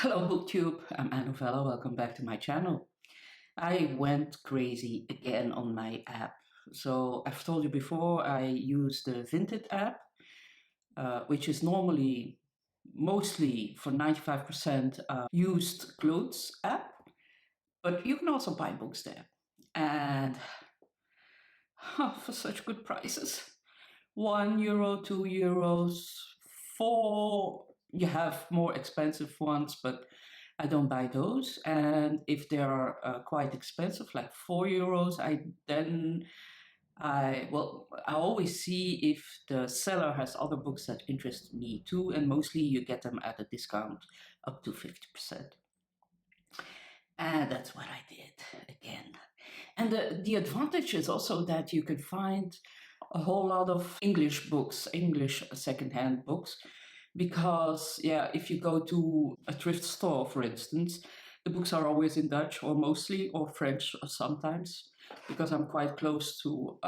Hello BookTube, I'm Annovella, welcome back to my channel. I went crazy again on my app. So I've told you before, I use the Vinted app, which is normally mostly for 95% used clothes app, but you can also buy books there. And for such good prices. €1, €2, 4, you have more expensive ones, but I don't buy those. And if they are quite expensive, like €4, I always see if the seller has other books that interest me too, and mostly you get them at a discount up to 50%. And that's what I did again. And the advantage is also that you can find a whole lot of English books, English secondhand books, because if you go to a thrift store, for instance, the books are always in Dutch or mostly, or French sometimes, because I'm quite close to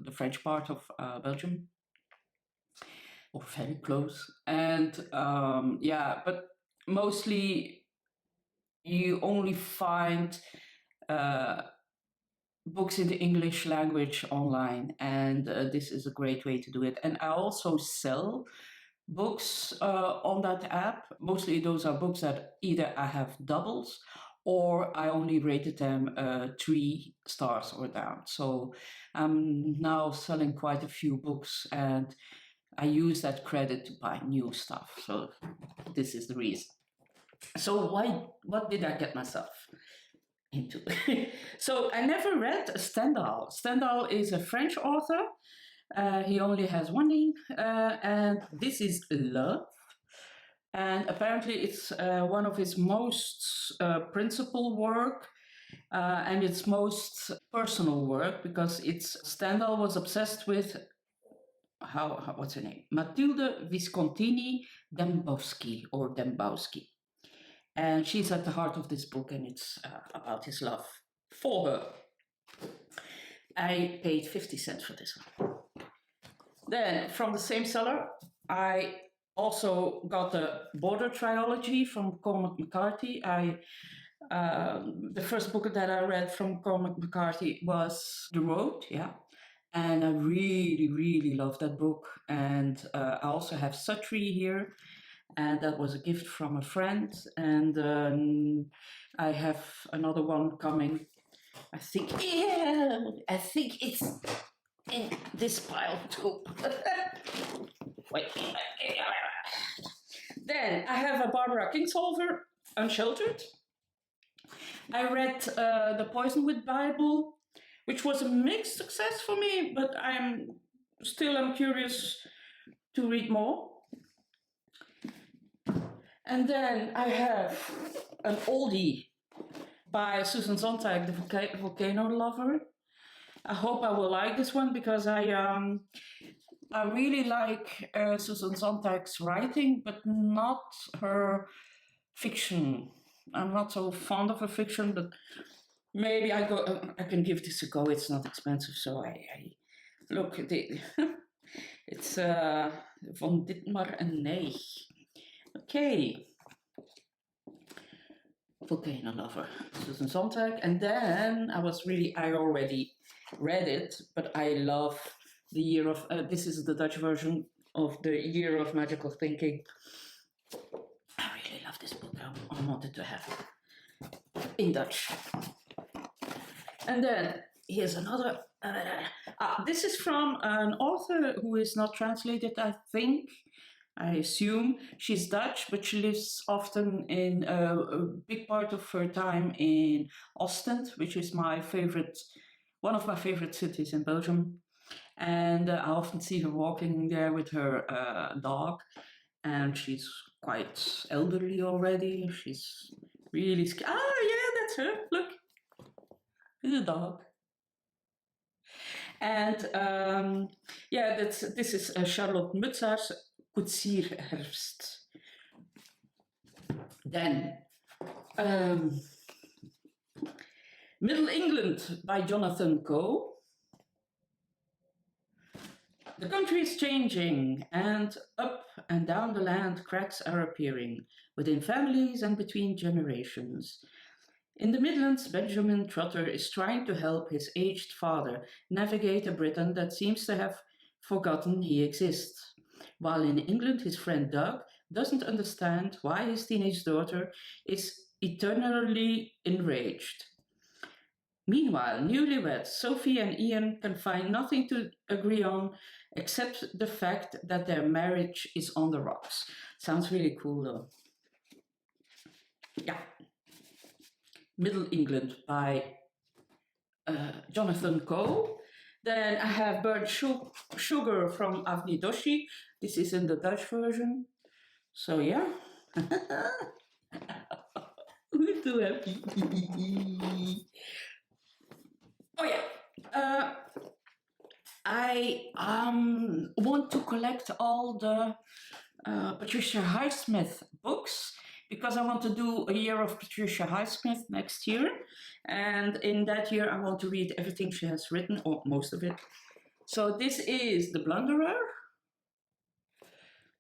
the French part of Belgium, or very close. And but mostly you only find books in the English language online, and this is a great way to do it. And I also sell books on that app. Mostly those are books that either I have doubles or I only rated them 3 stars or down. So I'm now selling quite a few books, and I use that credit to buy new stuff. So this is the reason. So what did I get myself into? So I never read Stendhal. Stendhal is a French author. He only has one name, and this is Love. And apparently it's one of his most principal work, and its most personal work, because Stendhal was obsessed with what's her name? Mathilde Viscontini Dembowski. And she's at the heart of this book, and it's about his love for her. I paid 50 cents for this one. Then, from the same seller, I also got the Border Trilogy from Cormac McCarthy. The first book that I read from Cormac McCarthy was The Road, and I really, really love that book. And I also have Suttree here, and that was a gift from a friend. And I have another one coming. I think it's in this pile too. Wait. Then I have a Barbara Kingsolver, Unsheltered. I read The Poisonwood Bible, which was a mixed success for me, but I'm curious to read more. And then I have an oldie by Susan Sontag, The Volcano Lover. I hope I will like this one, because I really like Susan Sontag's writing, but not her fiction. I'm not so fond of her fiction, but maybe I can give this a go. It's not expensive, so I look at it. It's Van Ditmar en Nijg. Okay. Volcano Lover, Susan Sontag. And then I already read it, but I love the Year of, this is the Dutch version of The Year of Magical Thinking. I really love this book. I wanted to have it in Dutch. And then here's another, this is from an author who is not translated, I think. I assume she's Dutch, but she lives often in a big part of her time in Ostend, which is one of my favorite cities in Belgium. And I often see her walking there with her dog, and she's quite elderly already. She's really scared. That's her. Look, the dog. And this is Charlotte Mutsaer's Koetsierherfst. Then Middle England by Jonathan Coe. The country is changing, and up and down the land cracks are appearing, within families and between generations. In the Midlands, Benjamin Trotter is trying to help his aged father navigate a Britain that seems to have forgotten he exists. While in England, his friend Doug doesn't understand why his teenage daughter is eternally enraged. Meanwhile, newlyweds Sophie and Ian can find nothing to agree on except the fact that their marriage is on the rocks. Sounds really cool though. Yeah. Middle England by Jonathan Coe. Then I have Burnt Sugar from Avni Doshi. This is in the Dutch version. So yeah. We're too happy. Oh yeah. I want to collect all the Patricia Highsmith books because I want to do a year of Patricia Highsmith next year. And in that year, I want to read everything she has written, or most of it. So this is The Blunderer.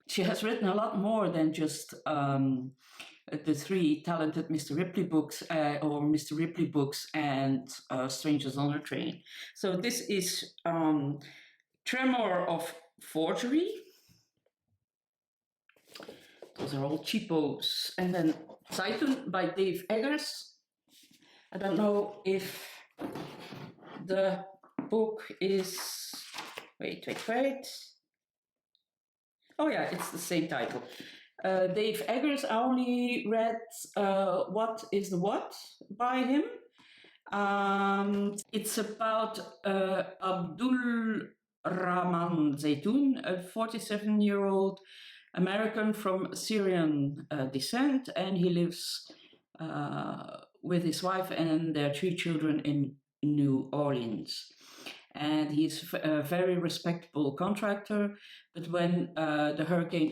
She has written a lot more than just the three talented Mr. Ripley books, or Mr. Ripley books and Strangers on a Train. So this is Tremor of Forgery. Those are all cheapos. And then Titan by Dave Eggers. I don't know if the book is... Wait. Oh yeah, it's the same title. Dave Eggers, I only read What is the What by him. It's about Abdul Rahman Zaytoun, a 47-year-old American from Syrian descent, and he lives with his wife and their 3 children in New Orleans. And he's a very respectable contractor. But when Hurricane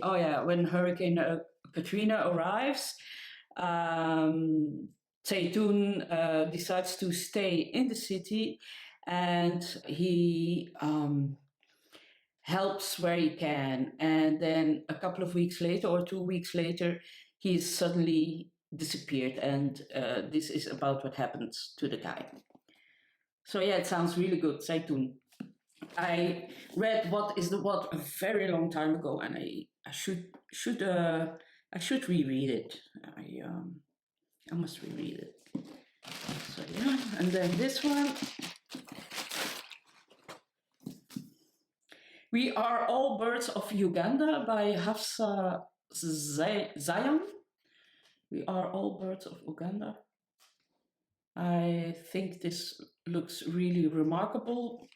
Katrina arrives, Zaytoun decides to stay in the city, and he helps where he can. And then a couple of weeks later, or 2 weeks later, he's suddenly disappeared. And this is about what happens to the guy. So yeah, it sounds really good, Zaytoun. I read What is the What a very long time ago, and I should reread it. I must reread it. So yeah, and then this one. We Are All Birds of Uganda by Hafsa Zayan. We Are All Birds of Uganda. I think this looks really remarkable.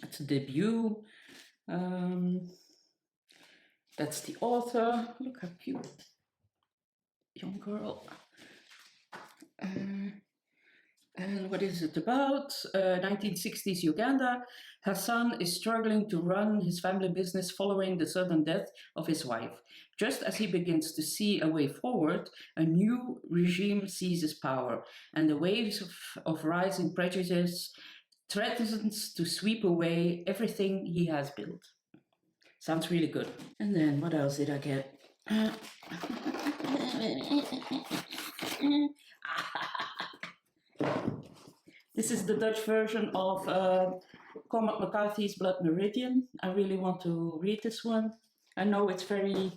It's a debut. That's the author. Look how cute. Young girl. And what is it about? 1960s Uganda. Hassan is struggling to run his family business following the sudden death of his wife. Just as he begins to see a way forward, a new regime seizes power, and the waves of rising prejudice threatens to sweep away everything he has built. Sounds really good. And then what else did I get? This is the Dutch version of Cormac McCarthy's Blood Meridian. I really want to read this one. I know it's very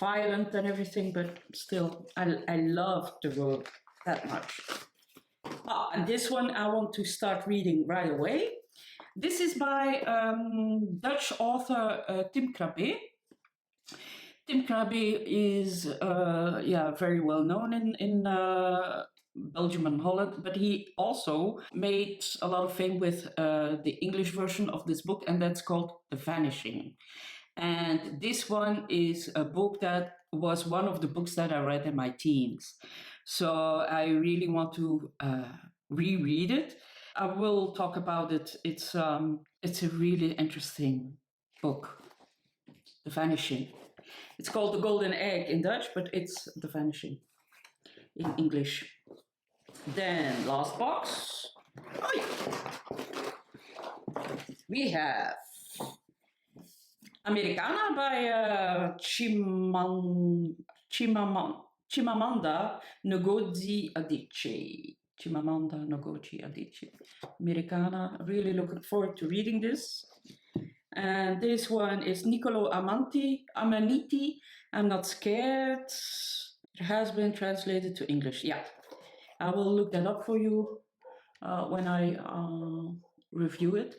violent and everything, but still, I love the book that much. And this one I want to start reading right away. This is by Dutch author Tim Krabbe. Tim Krabbe is very well known in Belgium and Holland, but he also made a lot of fame with the English version of this book, and that's called The Vanishing. And this one is a book that was one of the books that I read in my teens. So I really want to reread it. I will talk about it. It's a really interesting book, The Vanishing. It's called The Golden Egg in Dutch, but it's The Vanishing in English. Then last box. Oh, yeah. We have Americana by Chimamanda Ngozi Adichie. Chimamanda Ngozi Adichie. Americana. Really looking forward to reading this. And this one is Niccolo Amaniti. I'm Not Scared. It has been translated to English. Yeah, I will look that up for you when I review it.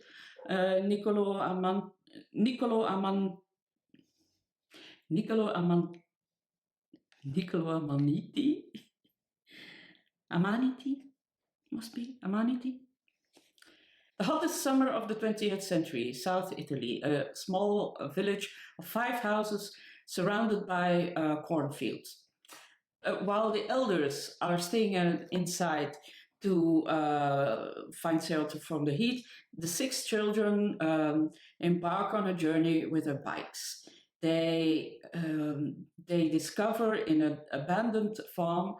Niccolo Amaniti. Amaniti must be Amaniti. The hottest summer of the 20th century, South Italy, a small village of 5 houses surrounded by cornfields. While the elders are staying inside to find shelter from the heat, the 6 children embark on a journey with their bikes. They discover in an abandoned farm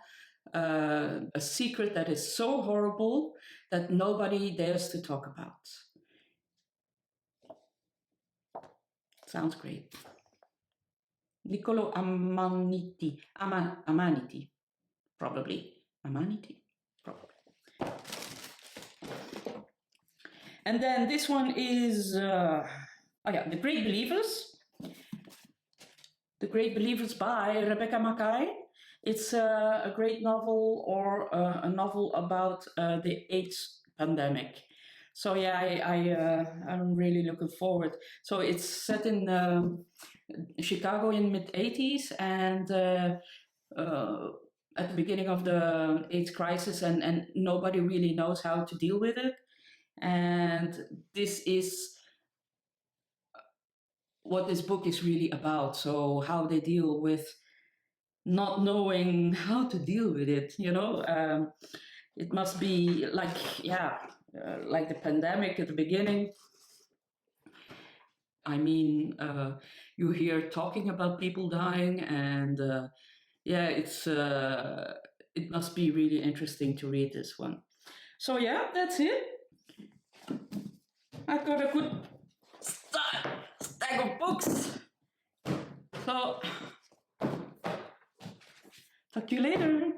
a secret that is so horrible that nobody dares to talk about. Sounds great. Niccolo Amaniti. Amaniti, probably. Amaniti, probably. And then this one is, The Great Believers. The Great Believers by Rebecca Mackay. It's a great novel, or a novel about the AIDS pandemic. So yeah, I'm really looking forward. So it's set in Chicago in mid-80s, and at the beginning of the AIDS crisis, and nobody really knows how to deal with it. And this is what this book is really about. So how they deal with not knowing how to deal with it, it must be like, like the pandemic at the beginning. I mean, you hear talking about people dying, and it must be really interesting to read this one. So yeah, that's it. I've got a good stack of books. So talk to you later.